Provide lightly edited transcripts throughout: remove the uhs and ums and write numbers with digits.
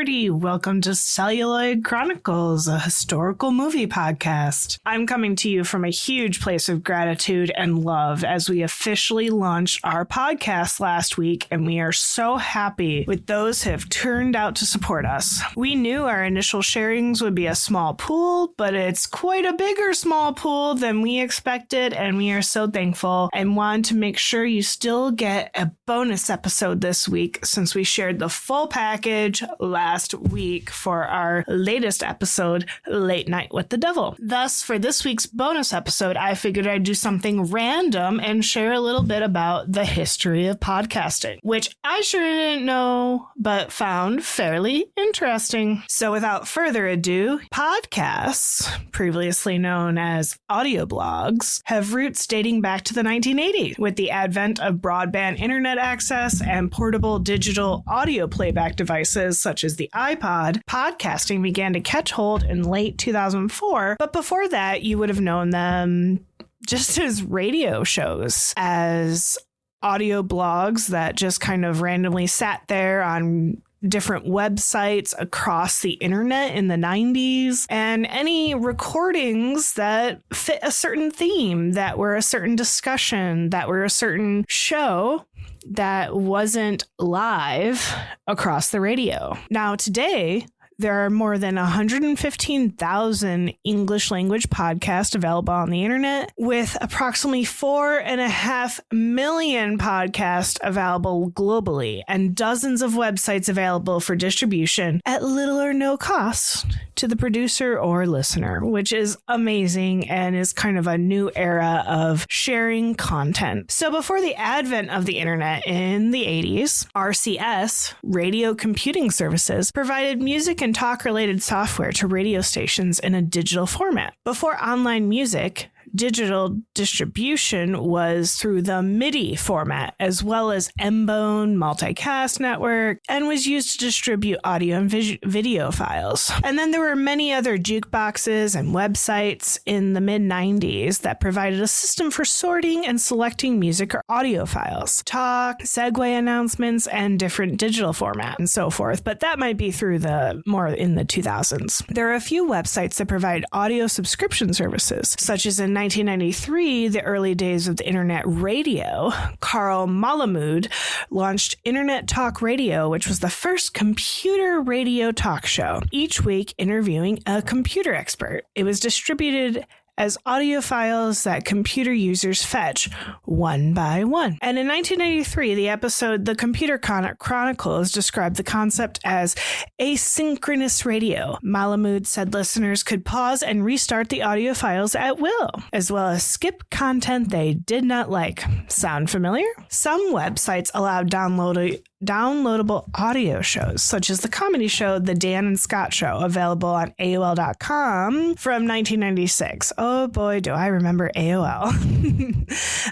Birdy. Welcome to Celluloid Chronicles, a historical movie podcast. I'm coming to you from a huge place of gratitude and love as we officially launched our podcast last week, and we are so happy with those who have turned out to support us. We knew our initial sharings would be a small pool, but it's quite a bigger small pool than we expected, and we are so thankful and wanted to make sure you still get a bonus episode this week since we shared the full package last week for our latest episode, Late Night with the Devil. Thus, for this week's bonus episode, I figured I'd do something random and share a little bit about the history of podcasting, which I sure didn't know, but found fairly interesting. So without further ado, podcasts, previously known as audio blogs, have roots dating back to the 1980s. With the advent of broadband internet access and portable digital audio playback devices such as the iPod, podcasting began to catch hold in late 2004. But before that, you would have known them just as radio shows, as audio blogs that just kind of randomly sat there on different websites across the internet in the 90s, and any recordings that fit a certain theme, that were a certain discussion, that were a certain show that wasn't live across the radio. Now, today, there are more than 115,000 English language podcasts available on the internet, with approximately 4.5 million podcasts available globally and dozens of websites available for distribution at little or no cost to the producer or listener, which is amazing and is kind of a new era of sharing content. So before the advent of the internet in the 80s, RCS, radio computing services, provided music and talk-related software to radio stations in a digital format. Before online music, digital distribution was through the MIDI format, as well as M-Bone multicast network, and was used to distribute audio and video files. And then there were many other jukeboxes and websites in the mid-90s that provided a system for sorting and selecting music or audio files, talk, segue announcements, and different digital format and so forth. But that might be through the more in the 2000s. There are a few websites that provide audio subscription services, such as in 1993, the early days of the internet radio, Carl Malamud launched Internet Talk Radio, which was the first computer radio talk show, each week interviewing a computer expert. It was distributed as audio files that computer users fetch one by one. And in 1993, the episode The Computer Chronicles described the concept as asynchronous radio. Malamud said listeners could pause and restart the audio files at will, as well as skip content they did not like. Sound familiar? Some websites allowed downloadable audio shows, such as the comedy show The Dan and Scott Show, available on AOL.com from 1996. Oh boy, do I remember AOL.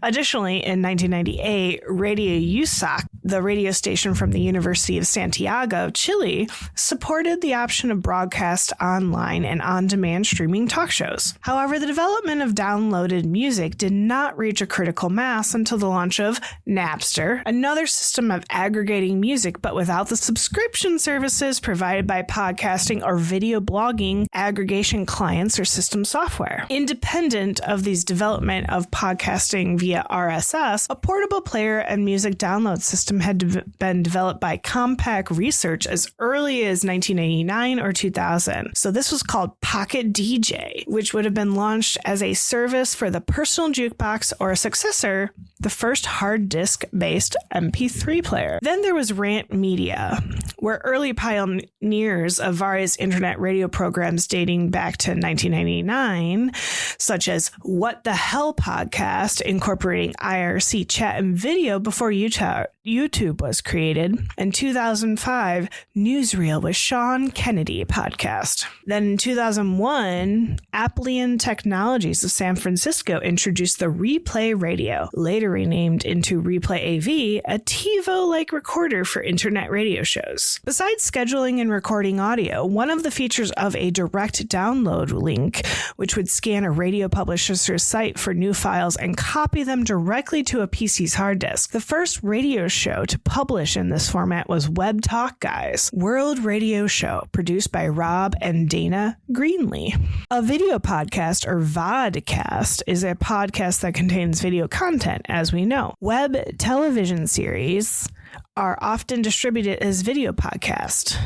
Additionally, in 1998, Radio USAC, the radio station from the University of Santiago, Chile, supported the option of broadcast online and on-demand streaming talk shows. However, the development of downloaded music did not reach a critical mass until the launch of Napster, another system of aggregating music, but without the subscription services provided by podcasting or video blogging aggregation clients or system software. Independent of these development of podcasting via RSS, a portable player and music download system had been developed by Compaq Research as early as 1989 or 2000. So this was called Pocket DJ, which would have been launched as a service for the personal jukebox or a successor, the first hard disk-based MP3 player. Then there was Rant Media, where early pioneers of various internet radio programs dating back to 1999, such as What the Hell podcast, incorporating IRC chat and video before YouTube was created, and 2005, Newsreel with Sean Kennedy podcast. Then in 2001, Applian Technologies of San Francisco introduced the Replay Radio, later renamed into Replay AV, a TiVo-like recorder for internet radio shows. videos. Besides scheduling and recording audio, one of the features of a direct download link, which would scan a radio publisher's site for new files and copy them directly to a PC's hard disk. The first radio show to publish in this format was Web Talk Guys, World Radio Show, produced by Rob and Dana Greenlee. A video podcast, or vodcast, is a podcast that contains video content, as we know. Web television series are often distributed as video podcast.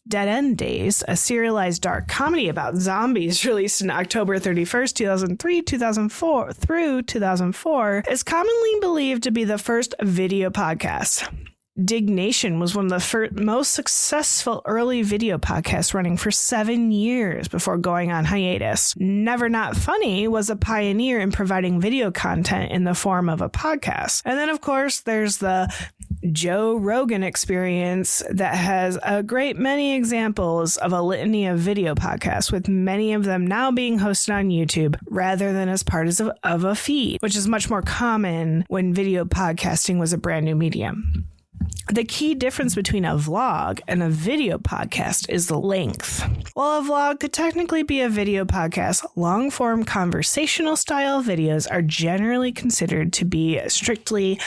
Dead End Days, a serialized dark comedy about zombies released in October 31st, 2003 through 2004, is commonly believed to be the first video podcast. Dig Nation was one of the most successful early video podcasts, running for 7 years before going on hiatus. Never Not Funny was a pioneer in providing video content in the form of a podcast. And then, of course, there's the Joe Rogan Experience that has a great many examples of a litany of video podcasts, with many of them now being hosted on YouTube rather than as part of a feed, which is much more common when video podcasting was a brand new medium. The key difference between a vlog and a video podcast is the length. While a vlog could technically be a video podcast, long-form conversational style videos are generally considered to be strictly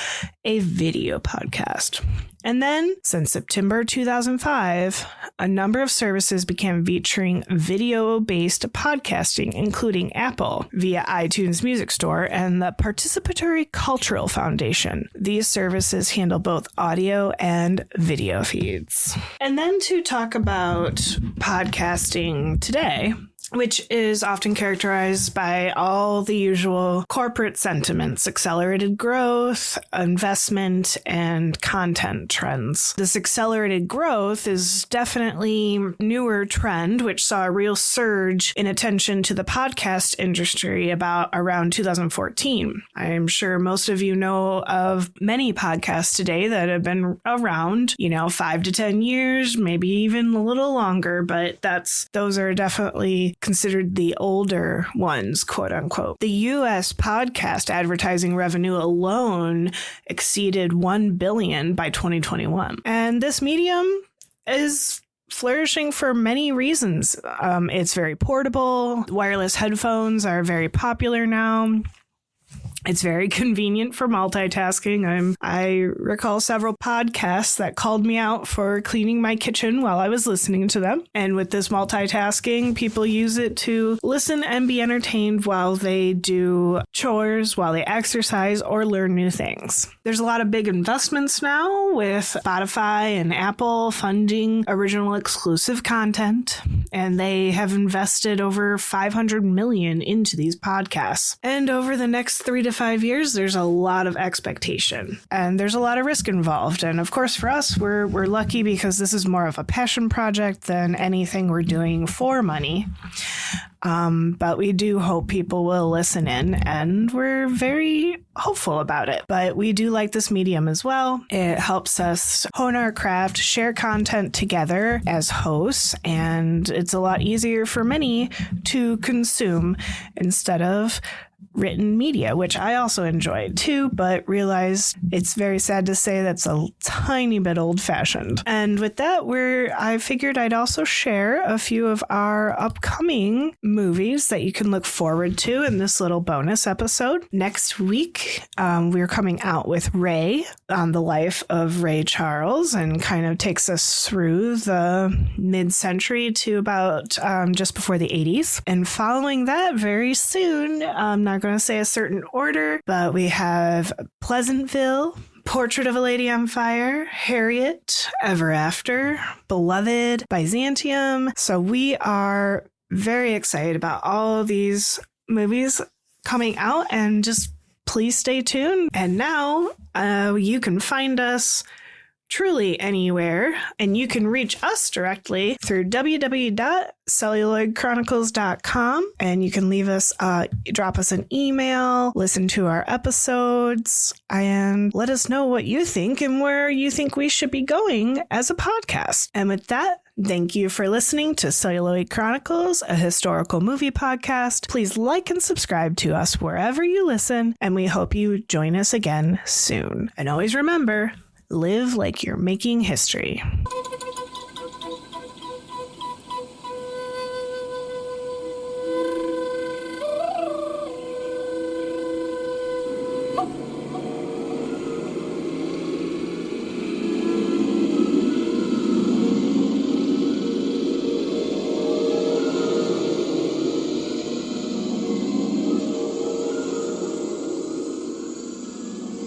a video podcast. And then, since September 2005, a number of services began featuring video-based podcasting, including Apple via iTunes Music Store and the Participatory Cultural Foundation. These services handle both audio and video feeds. And then to talk about podcasting today, which is often characterized by all the usual corporate sentiments: accelerated growth, investment, and content trends. This accelerated growth is definitely a newer trend, which saw a real surge in attention to the podcast industry around 2014. I'm sure most of you know of many podcasts today that have been around, 5 to 10 years, maybe even a little longer, but those are definitely considered the older ones, quote unquote. The U.S. podcast advertising revenue alone exceeded $1 billion by 2021. And this medium is flourishing for many reasons. It's very portable. Wireless headphones are very popular now. It's very convenient for multitasking. I recall several podcasts that called me out for cleaning my kitchen while I was listening to them. And with this multitasking, people use it to listen and be entertained while they do chores, while they exercise, or learn new things. There's a lot of big investments now with Spotify and Apple funding original exclusive content, and they have invested over $500 million into these podcasts. And over the next 3 to 5 years, there's a lot of expectation and there's a lot of risk involved. And of course, for us, we're lucky because this is more of a passion project than anything we're doing for money. But we do hope people will listen in, and we're very hopeful about it. But we do like this medium as well. It helps us hone our craft, share content together as hosts, and it's a lot easier for many to consume instead of written media, which I also enjoyed too, but realized it's very sad to say that's a tiny bit old-fashioned. And with that, I figured I'd also share a few of our upcoming movies that you can look forward to in this little bonus episode. Next week, we're coming out with Ray, on the life of Ray Charles, and kind of takes us through the mid-century to about just before the 80s. And following that, very soon, I'm not going to say a certain order, but we have Pleasantville, Portrait of a Lady on Fire, Harriet, Ever After, Beloved, Byzantium. So we are very excited about all of these movies coming out, and just please stay tuned. And now you can find us truly anywhere, and you can reach us directly through www.celluloidchronicles.com, and you can leave us drop us an email, listen to our episodes, and let us know what you think and where you think we should be going as a podcast. And with that, thank you for listening to Celluloid Chronicles, a historical movie podcast. Please like and subscribe to us wherever you listen, and we hope you join us again soon. And always remember, live like you're making history.